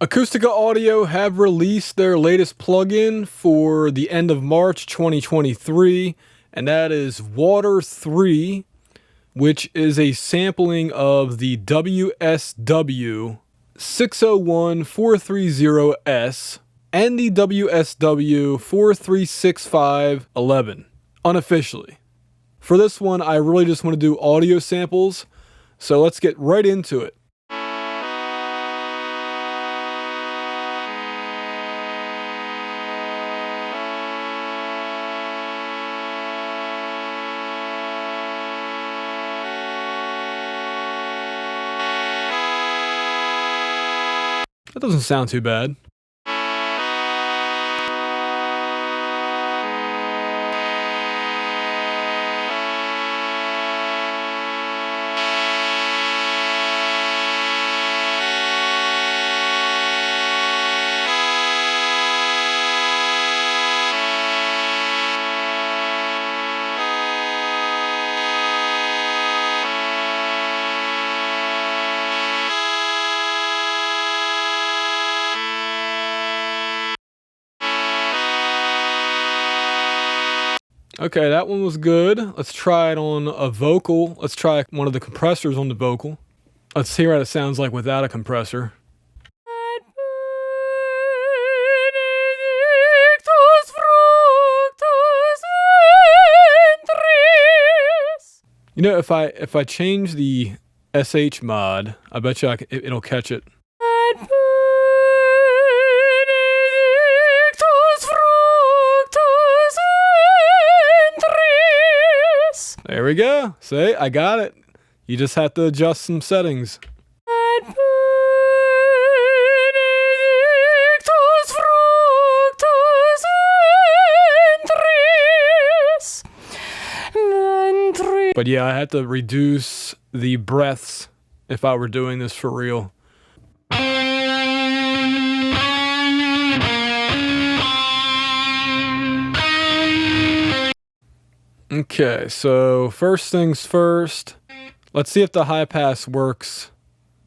Acustica Audio have released their latest plugin for the end of March 2023, and that is Water3, which is a sampling of the WSW 601430S and the WSW 436511, unofficially. For this one, I really just want to do audio samples, so let's get right into it. That doesn't sound too bad. Okay, that one was good. Let's try it on a vocal. Let's try one of the compressors on the vocal. Let's hear what it sounds like without a compressor. You know, if I change the SH mod, I bet you it'll catch it. There we go. See, I got it. You just have to adjust some settings. But yeah, I had to reduce the breaths if I were doing this for real. Okay, so first things first, let's see if the high pass works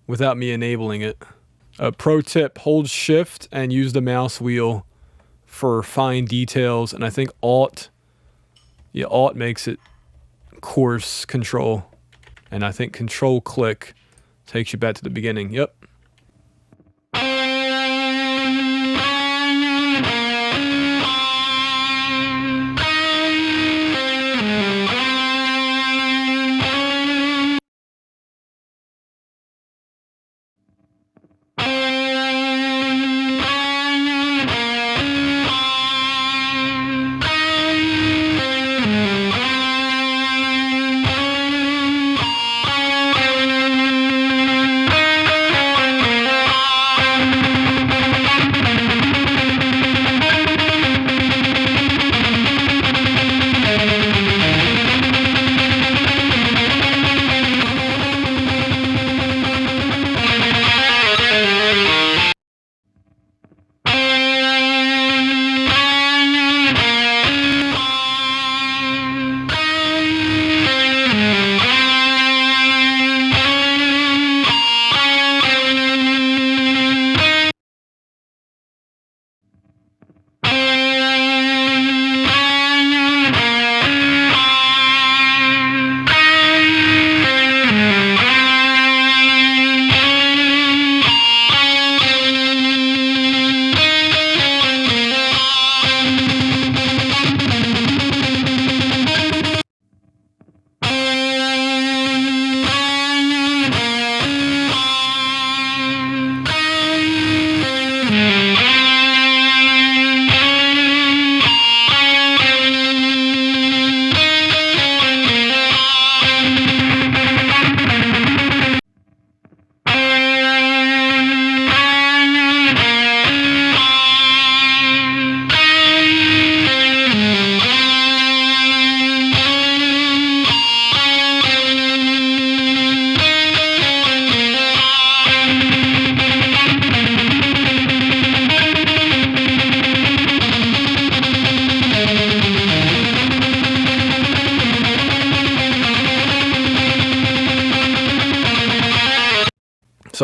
without me enabling it. Pro tip, hold shift and use the mouse wheel for fine details, and I think Alt makes it coarse control, and I think control click takes you back to the beginning. Yep.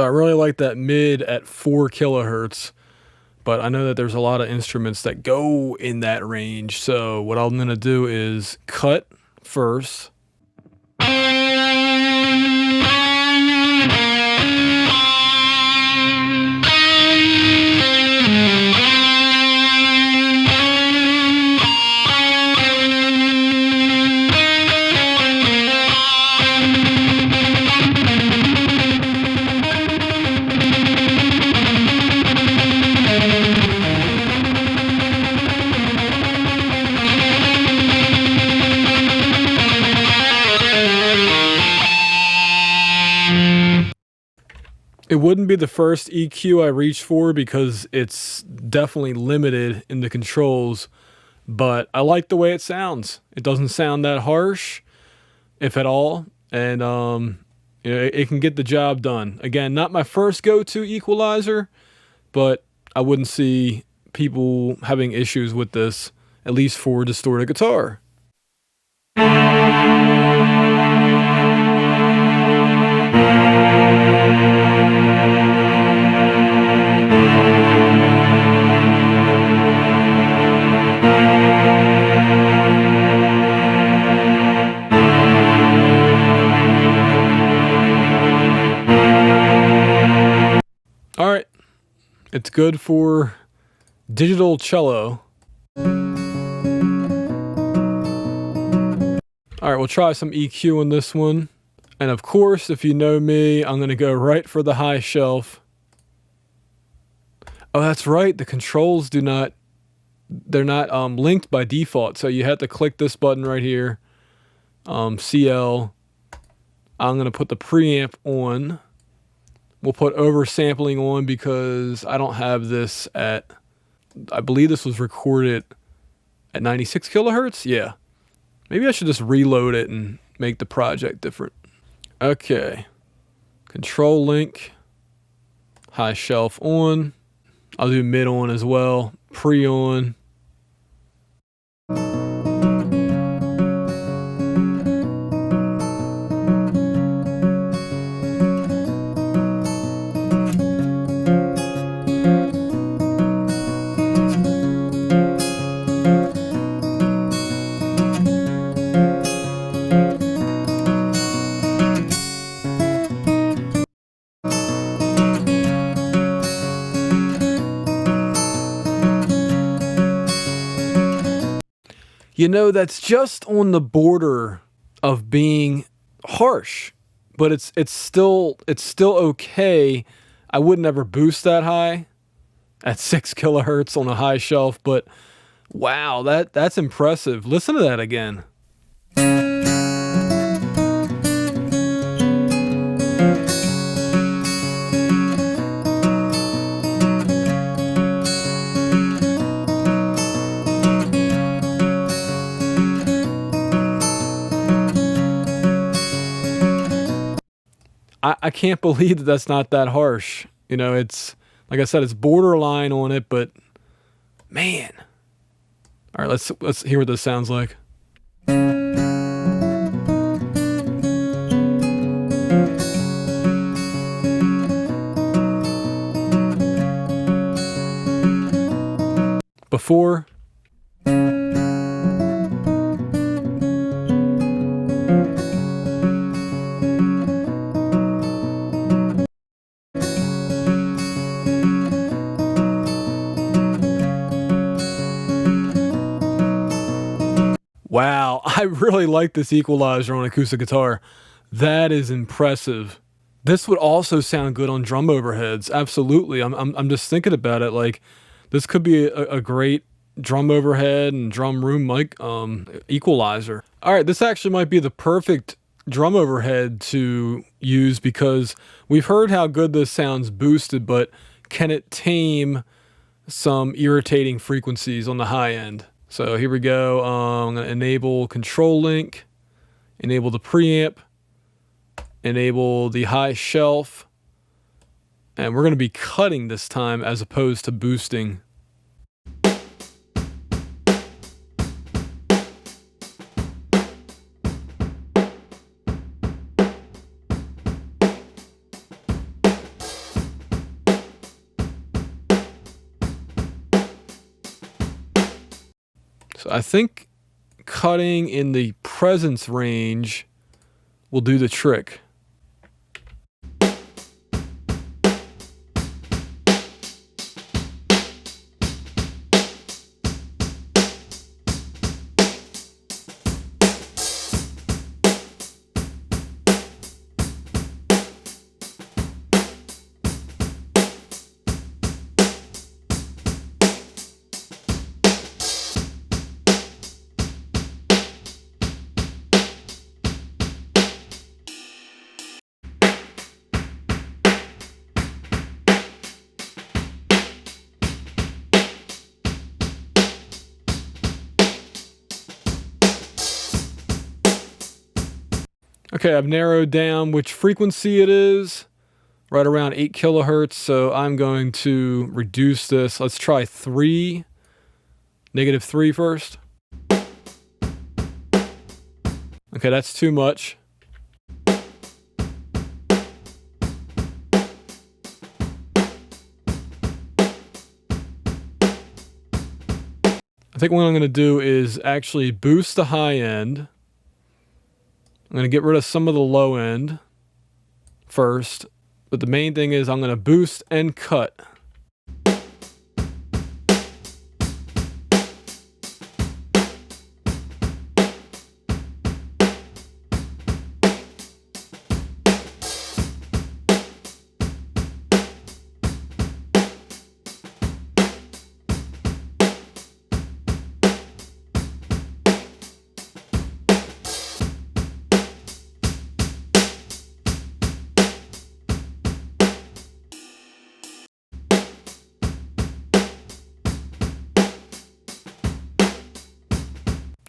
I really like that mid at 4 kilohertz, but I know that there's a lot of instruments that go in that range. So what I'm going to do is cut first. It wouldn't be the first EQ I reach for because it's definitely limited in the controls, but I like the way it sounds. It doesn't sound that harsh, if at all, and it can get the job done. Again, not my first go-to equalizer, but I wouldn't see people having issues with this, at least for distorted guitar. All right, it's good for digital cello. All right, we'll try some EQ on this one. And of course, if you know me, I'm going to go right for the high shelf. Oh, that's right. The controls they're not linked by default. So you have to click this button right here, CL. I'm going to put the preamp on. We'll put oversampling on because I don't have this at, I believe this was recorded at 96 kilohertz. Yeah. Maybe I should just reload it and make the project different. Okay. Control link. High shelf on. I'll do mid on as well. Pre on. You know, that's just on the border of being harsh, but it's still okay. I would never boost that high at 6 kilohertz on a high shelf, but wow, that's impressive. Listen to that again. I can't believe that that's not that harsh. You know, it's, like I said, it's borderline on it, but man. All right, let's hear what this sounds like. Before. Wow, I really like this equalizer on acoustic guitar. That is impressive. This would also sound good on drum overheads. Absolutely. I'm just thinking about it. Like, this could be a great drum overhead and drum room mic equalizer. All right, this actually might be the perfect drum overhead to use because we've heard how good this sounds boosted, but can it tame some irritating frequencies on the high end? So here we go. I'm going to enable control link, enable the preamp, enable the high shelf, and we're going to be cutting this time as opposed to boosting. So I think cutting in the presence range will do the trick. Okay, I've narrowed down which frequency it is, right around 8 kilohertz, so I'm going to reduce this. Let's try -3 first. Okay, that's too much. I think what I'm going to do is actually boost the high end. I'm going to get rid of some of the low end first, but the main thing is I'm going to boost and cut.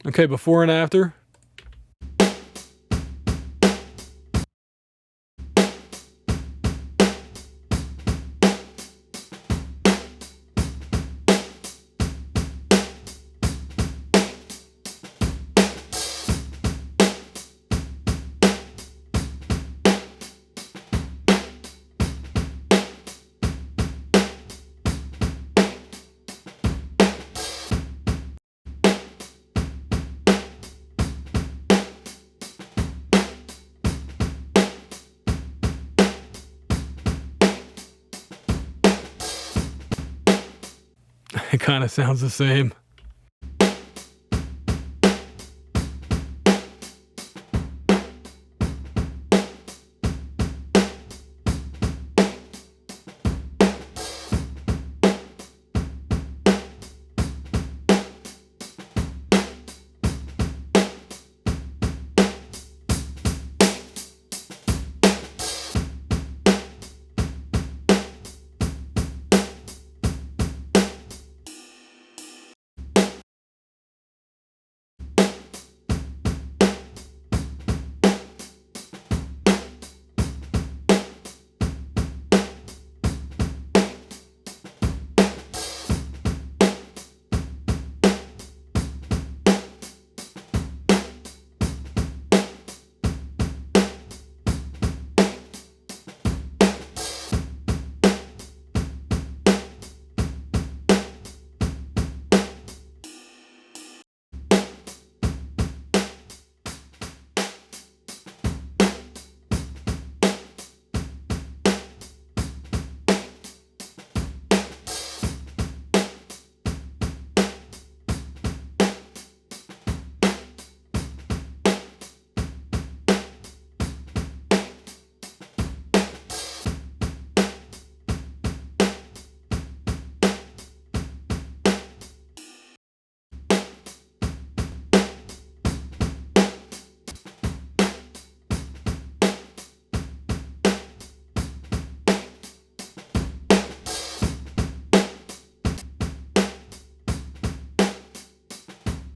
Okay, before and after. It kind of sounds the same.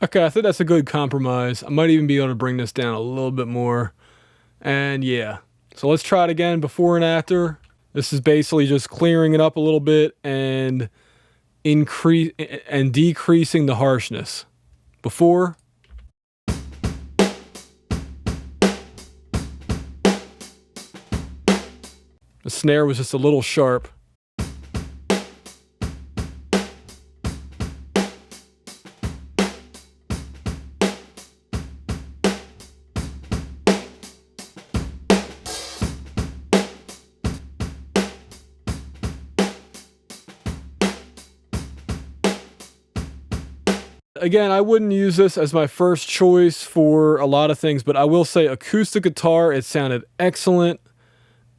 Okay, I think that's a good compromise. I might even be able to bring this down a little bit more. And yeah, so let's try it again before and after. This is basically just clearing it up a little bit and decreasing the harshness. Before. The snare was just a little sharp. again, I wouldn't use this as my first choice for a lot of things, but I will say acoustic guitar, it sounded excellent.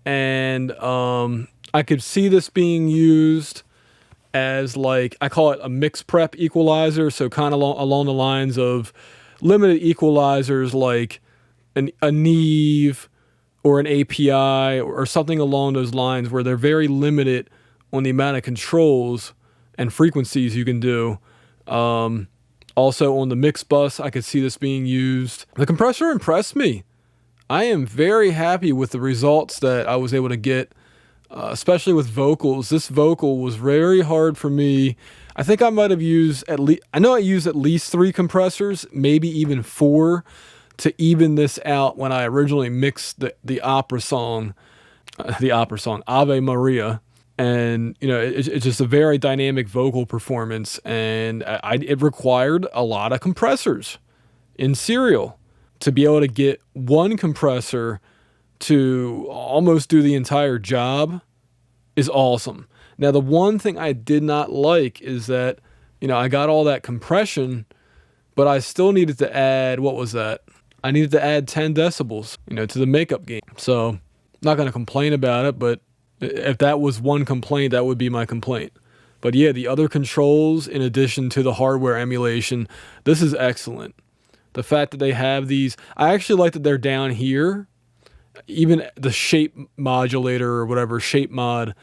And I could see this being used as, like, I call it a mix prep equalizer. So kind of along the lines of limited equalizers like a Neve or an API or something along those lines, where they're very limited on the amount of controls and frequencies you can do. Also on the mix bus, I could see this being used. The compressor impressed me. I am very happy with the results that I was able to get, especially with vocals. This vocal was very hard for me. I think I might have used I know I used at least 3 compressors, maybe even 4, to even this out when I originally mixed the opera song, Ave Maria. And, you know, it's just a very dynamic vocal performance, and it required a lot of compressors in serial to be able to get one compressor to almost do the entire job is awesome. Now, the one thing I did not like is that, you know, I got all that compression, but I still needed to add, what was that? I needed to add 10 decibels, you know, to the makeup gain. So, not going to complain about it, but if that was one complaint, that would be my complaint. But yeah, the other controls, in addition to the hardware emulation, this is excellent. The fact that they have these, I actually like that they're down here. Even the shape modulator or whatever, shape mod,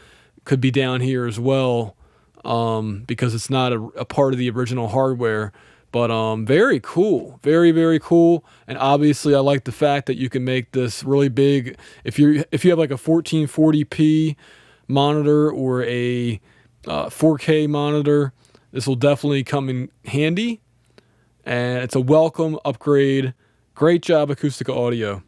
could be down here as well, because it's not a part of the original hardware. But very cool, very, very cool. And obviously, I like the fact that you can make this really big. If you have like a 1440p monitor or a 4K monitor, this will definitely come in handy. And it's a welcome upgrade. Great job, Acustica Audio.